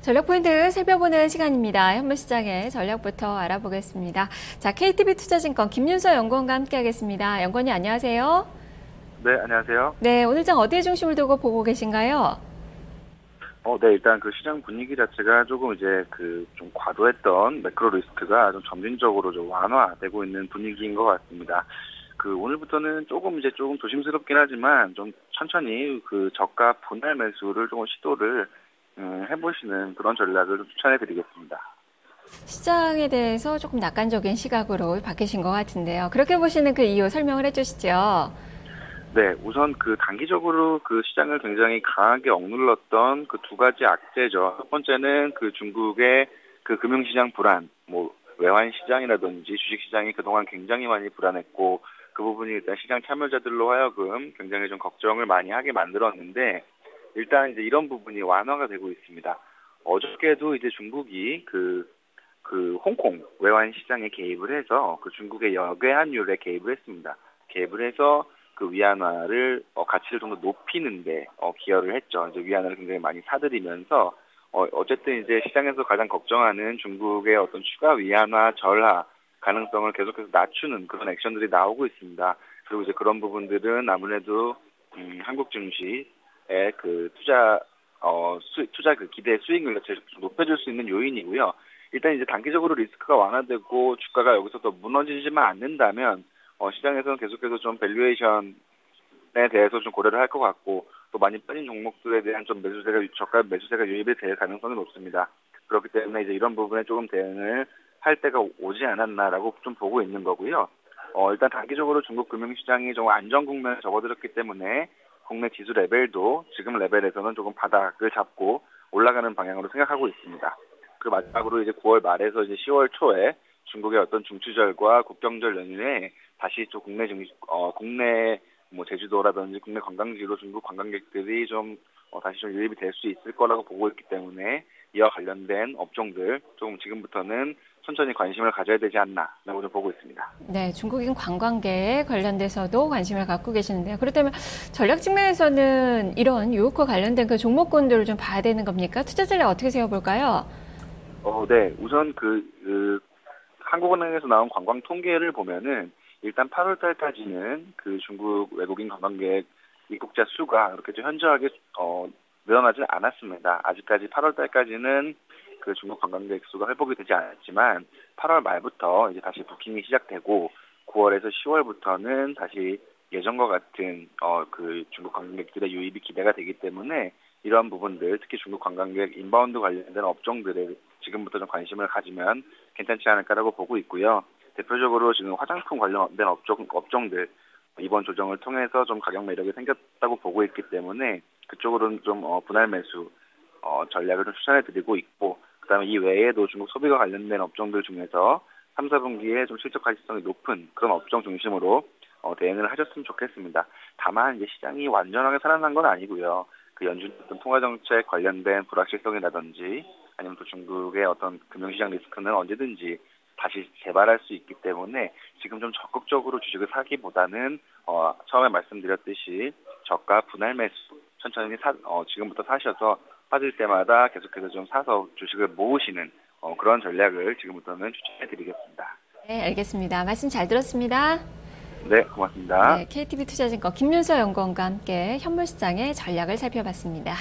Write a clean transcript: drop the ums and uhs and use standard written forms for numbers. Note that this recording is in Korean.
전략 포인트 살펴보는 시간입니다. 현물시장의 전략부터 알아보겠습니다. 자, KTB투자증권 김윤서 연구원과 함께하겠습니다. 연구원님 안녕하세요. 네, 안녕하세요. 네, 오늘 장 어디에 중심을 두고 보고 계신가요? 네, 일단 그 시장 분위기 자체가 조금 이제 좀 과도했던 매크로 리스크가 좀 점진적으로 좀 완화되고 있는 분위기인 것 같습니다. 오늘부터는 조금 조심스럽긴 하지만 좀 천천히 저가 분할 매수를 조금 시도를 해보시는 그런 전략을 좀 추천해드리겠습니다. 시장에 대해서 조금 낙관적인 시각으로 바뀌신 것 같은데요. 그렇게 보시는 그 이유 설명을 해주시죠. 네, 우선 단기적으로 시장을 굉장히 강하게 억눌렀던 두 가지 악재죠. 첫 번째는 중국의 금융시장 불안, 외환 시장이라든지 주식 시장이 그동안 굉장히 많이 불안했고, 그 부분이 일단 시장 참여자들로 하여금 굉장히 좀 걱정을 많이 하게 만들었는데, 일단 이제 이런 부분이 완화가 되고 있습니다. 어저께도 이제 중국이 홍콩 외환 시장에 개입을 해서 중국의 역외환율에 개입을 했습니다. 개입을 해서 위안화를 가치를 좀 더 높이는데 기여를 했죠. 이제 위안화를 굉장히 많이 사들이면서 어쨌든 이제 시장에서 가장 걱정하는 중국의 어떤 추가 위안화 절하 가능성을 계속해서 낮추는 그런 액션들이 나오고 있습니다. 그리고 이제 그런 부분들은 아무래도 한국 증시의 투자 기대 수익률 자체를 높여줄 수 있는 요인이고요. 일단 이제 단기적으로 리스크가 완화되고 주가가 여기서 더 무너지지만 않는다면 시장에서는 계속해서 좀 밸류에이션에 대해서 좀 고려를 할 것 같고, 또 많이 빠진 종목들에 대한 좀 저가 매수세가 유입이 될 가능성이 높습니다. 그렇기 때문에 이제 이런 부분에 조금 대응을 할 때가 오지 않았나라고 좀 보고 있는 거고요. 일단 단기적으로 중국 금융시장이 좀 안정 국면에 접어들었기 때문에 국내 지수 레벨도 지금 레벨에서는 조금 바닥을 잡고 올라가는 방향으로 생각하고 있습니다. 그리고 마지막으로 이제 9월 말에서 이제 10월 초에 중국의 어떤 중추절과 국경절 연휴에 다시 좀 국내 제주도라든지 국내 관광지로 중국 관광객들이 다시 좀 유입이 될 수 있을 거라고 보고 있기 때문에 이와 관련된 업종들 조금 지금부터는 천천히 관심을 가져야 되지 않나라고 좀 보고 있습니다. 네, 중국인 관광객에 관련돼서도 관심을 갖고 계시는데요. 그렇다면 전략 측면에서는 이런 유혹과 관련된 종목군들을 좀 봐야 되는 겁니까? 투자 전략 어떻게 세워볼까요? 네, 우선 한국은행에서 나온 관광 통계를 보면은 일단 8월 달까지는 중국 외국인 관광객 입국자 수가 그렇게 좀 현저하게 늘어나지 않았습니다. 아직까지 8월 달까지는 중국 관광객 수가 회복이 되지 않았지만 8월 말부터 이제 다시 부킹이 시작되고 9월에서 10월부터는 다시 예전과 같은 중국 관광객들의 유입이 기대가 되기 때문에 이러한 부분들, 특히 중국 관광객 인바운드 관련된 업종들에 지금부터 좀 관심을 가지면 괜찮지 않을까라고 보고 있고요. 대표적으로 지금 화장품 관련된 업종들 이번 조정을 통해서 좀 가격 매력이 생겼다고 보고 있기 때문에 그쪽으로는 좀 분할 매수 전략을 좀 추천해드리고 있고, 그다음에 이 외에도 중국 소비가 관련된 업종들 중에서 3, 4분기에 좀 실적 가시성이 높은 그런 업종 중심으로 대응을 하셨으면 좋겠습니다. 다만 이제 시장이 완전하게 살아난 건 아니고요. 연준 어떤 통화정책 관련된 불확실성이라든지 아니면 또 중국의 어떤 금융시장 리스크는 언제든지 다시 재발할 수 있기 때문에 지금 좀 적극적으로 주식을 사기보다는 처음에 말씀드렸듯이 저가 분할 매수 천천히 지금부터 사셔서 빠질 때마다 계속해서 좀 사서 주식을 모으시는 그런 전략을 지금부터는 추천해드리겠습니다. 네, 알겠습니다. 말씀 잘 들었습니다. 네, 고맙습니다. 네, KTB투자증권 김윤서 연구원과 함께 현물시장의 전략을 살펴봤습니다.